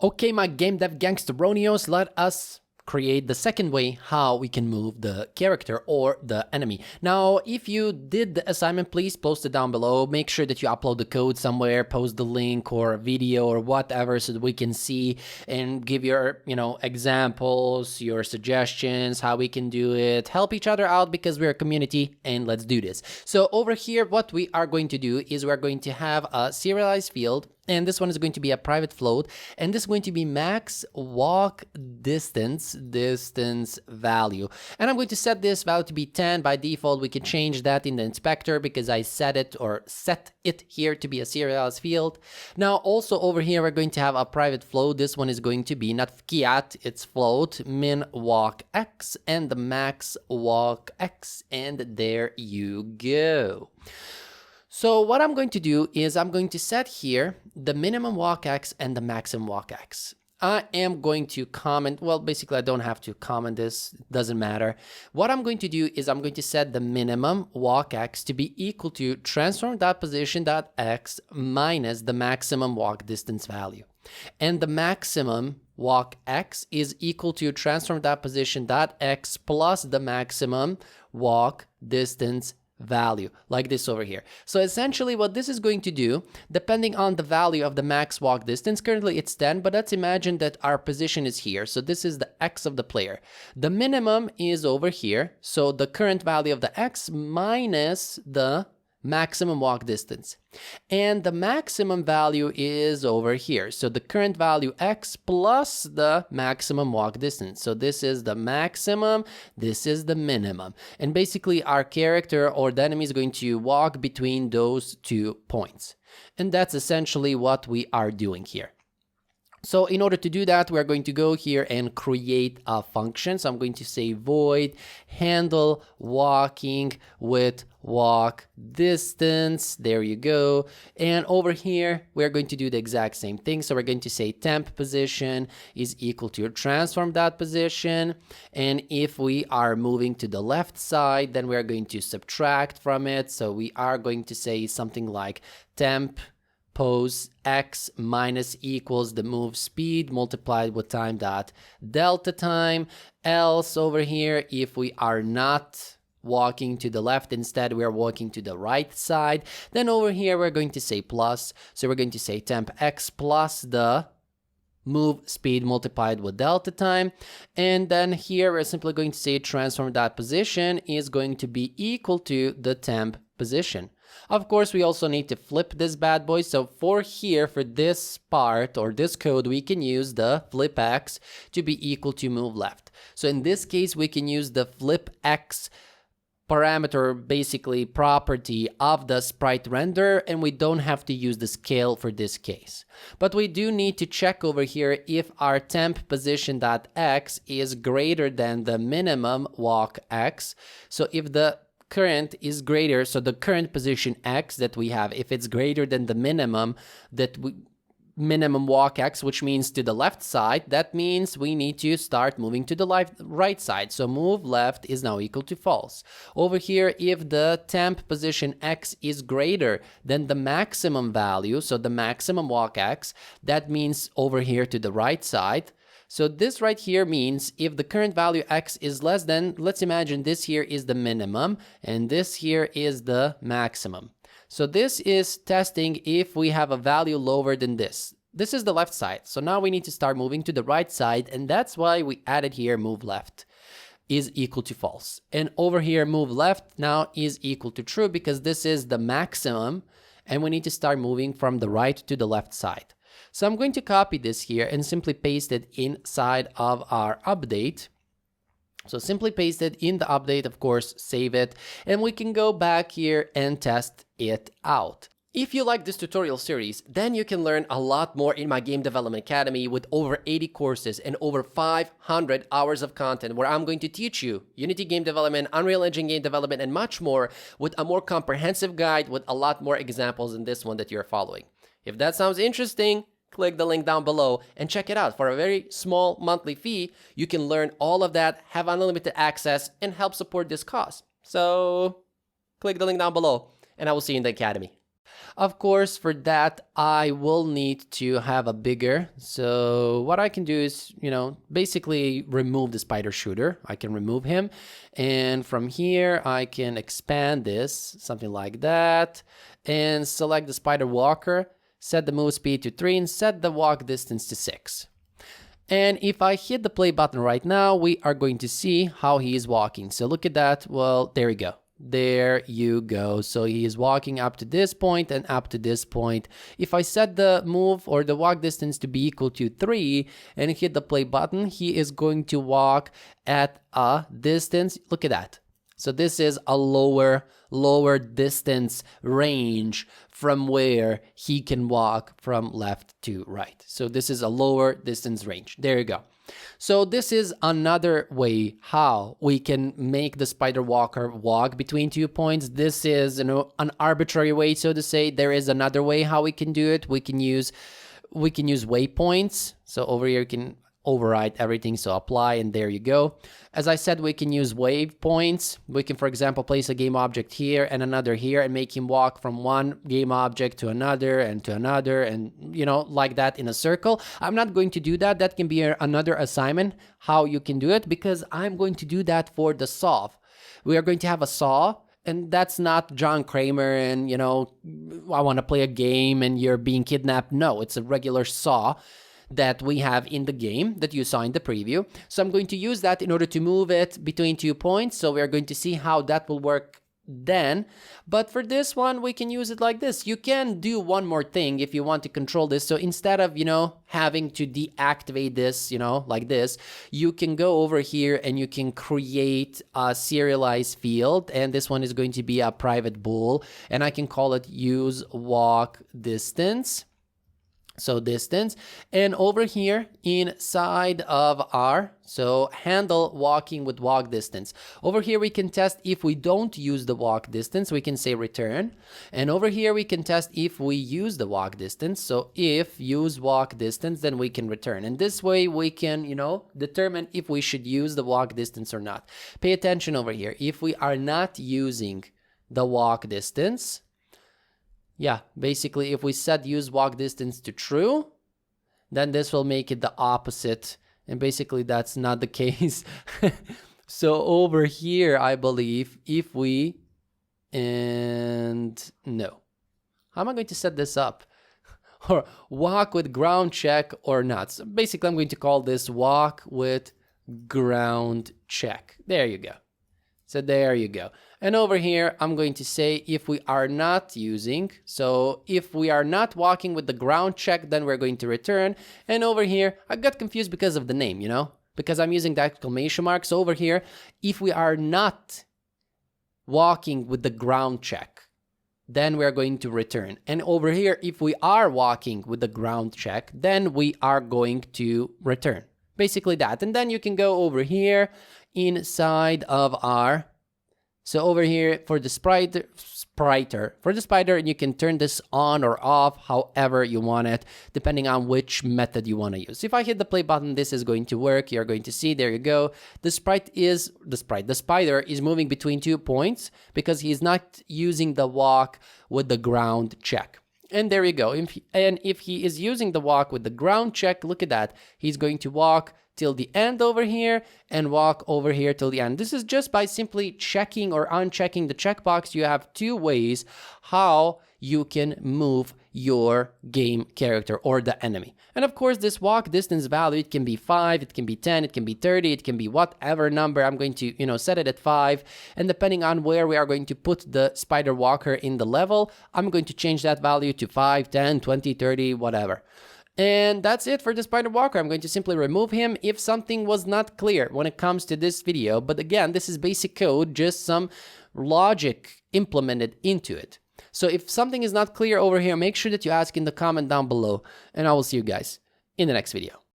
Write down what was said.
Okay, my game dev gangsteronios, let us create the second way how we can move the character or the enemy. Now, if you did the assignment, please post it down below. Make sure that you upload the code somewhere, post the link or a video or whatever so that we can see and give your, examples, your suggestions, how we can do it. Help each other out because we're a community and let's do this. So over here, what we are going to do is we're going to have a serialized field. And this one is going to be a private float, and this is going to be max walk distance value. And I'm going to set this value to be 10. By default, we can change that in the inspector because I set it here to be a serialized field. Now, also over here, we're going to have a private float. This one is going to be not fiat, it's float, min walk x, and the max walk x, and there you go. So what I'm going to do is I'm going to set here the minimum walk x and the maximum walk x. I am going to comment, well, basically I don't have to comment this, doesn't matter. What I'm going to do is I'm going to set the minimum walk x to be equal to transform.position.x minus the maximum walk distance value. And the maximum walk x is equal to transform.position.x plus the maximum walk distance value, like this over here. So essentially what this is going to do, depending on the value of the max walk distance, currently it's 10, but let's imagine that our position is here. So this is the x of the player. The minimum is over here. So the current value of the x minus the maximum walk distance. And the maximum value is over here. So the current value x plus the maximum walk distance. So this is the maximum, this is the minimum. And basically our character or the enemy is going to walk between those 2 points. And that's essentially what we are doing here. So in order to do that, we're going to go here and create a function. So I'm going to say void handle walking with walk distance. There you go. And over here, we're going to do the exact same thing. So we're going to say temp position is equal to transform.position. And if we are moving to the left side, then we're going to subtract from it. So we are going to say something like temp pose x minus equals the move speed multiplied with time dot delta time. Else over here, if we are not walking to the left, instead we are walking to the right side, then over here we're going to say plus. So we're going to say temp x plus the move speed multiplied with delta time. And then here we're simply going to say transform.position is going to be equal to the temp position. Of course, we also need to flip this bad boy. So for here, for this part or this code, we can use the flip x to be equal to move left. So in this case, we can use the flip x parameter, basically property of the sprite render, and we don't have to use the scale for this case. But we do need to check over here if our temp position.x is greater than the minimum walk x. So if the current is greater, so the current position x that we have, if it's greater than the minimum minimum walk x, which means to the left side, that means we need to start moving to the right side. So move left is now equal to false. Over here, if the temp position x is greater than the maximum value, so the maximum walk x, that means over here to the right side. So this right here means if the current value x is less than, let's imagine this here is the minimum and this here is the maximum. So this is testing if we have a value lower than this. This is the left side. So now we need to start moving to the right side, and that's why we added here move left is equal to false. And over here move left now is equal to true because this is the maximum and we need to start moving from the right to the left side. So I'm going to copy this here and simply paste it inside of our update. So simply paste it in the update, of course, save it, and we can go back here and test it out. If you like this tutorial series, then you can learn a lot more in my Game Development Academy with over 80 courses and over 500 hours of content where I'm going to teach you Unity game development, Unreal Engine game development, and much more with a more comprehensive guide with a lot more examples than this one that you're following. If that sounds interesting, click the link down below and check it out. For a very small monthly fee, you can learn all of that, have unlimited access, and help support this cause. So click the link down below, and I will see you in the Academy. Of course, for that, I will need to have a bigger. So what I can do is, basically remove the spider shooter. I can remove him. And from here, I can expand this, something like that. And select the spider walker, set the move speed to 3, and set the walk distance to 6. And if I hit the play button right now, we are going to see how he is walking. So look at that. Well, there you go. There you go. So he is walking up to this point and up to this point. If I set the move or the walk distance to be equal to 3 and hit the play button, he is going to walk at a distance. Look at that. So this is a lower distance range from where he can walk from left to right. So this is a lower distance range. There you go. So this is another way how we can make the spider walker walk between 2 points. This is, an arbitrary way, so to say. There is another way how we can do it. We can use waypoints. So over here you can override everything, so apply, and there you go. As I said, we can use waypoints. We can, for example, place a game object here and another here and make him walk from one game object to another and to another, and like that in a circle. I'm not going to do that. That can be another assignment how you can do it, because I'm going to do that for the saw. We are going to have a saw. And that's not John Kramer and, I want to play a game and you're being kidnapped. No, it's a regular saw that we have in the game that you saw in the preview. So I'm going to use that in order to move it between 2 points. So we're going to see how that will work then. But for this one, we can use it like this. You can do one more thing if you want to control this. So instead of, having to deactivate this, like this, you can go over here and you can create a serialized field. And this one is going to be a private bool. And I can call it use walk distance. So distance, and over here inside of so handle walking with walk distance. Over here we can test if we don't use the walk distance, we can say return. And over here we can test if we use the walk distance. So if use walk distance, then we can return. And this way we can, determine if we should use the walk distance or not. Pay attention over here. If we are not using the walk distance, basically if we set use walk distance to true, then this will make it the opposite. And basically that's not the case. So over here, I believe if we, and no. How am I going to set this up? Or walk with ground check or not. So basically I'm going to call this walk with ground check. There you go. So there you go. And over here, I'm going to say if we are not using, so if we are not walking with the ground check, then we're going to return. And over here, I got confused because of the name, because I'm using the exclamation mark. So over here, if we are not walking with the ground check, then we're going to return. And over here, if we are walking with the ground check, then we are going to return. Basically that. And then you can go over here inside of so over here for the spider, and you can turn this on or off however you want it, depending on which method you want to use. If I hit the play button, this is going to work. You're going to see, there you go. The spider is moving between 2 points because he's not using the walk with the ground check. And there you go. If he is using the walk with the ground check, look at that. He's going to walk till the end over here and walk over here till the end. This is just by simply checking or unchecking the checkbox. You have 2 ways how you can move your game character or the enemy. And of course, this walk distance value, it can be 5, it can be 10, it can be 30, it can be whatever number. I'm going to, set it at 5. And depending on where we are going to put the spider walker in the level, I'm going to change that value to 5, 10, 20, 30, whatever. And that's it for the spider walker. I'm going to simply remove him if something was not clear when it comes to this video. But again, this is basic code, just some logic implemented into it. So if something is not clear over here, make sure that you ask in the comment down below, and I will see you guys in the next video.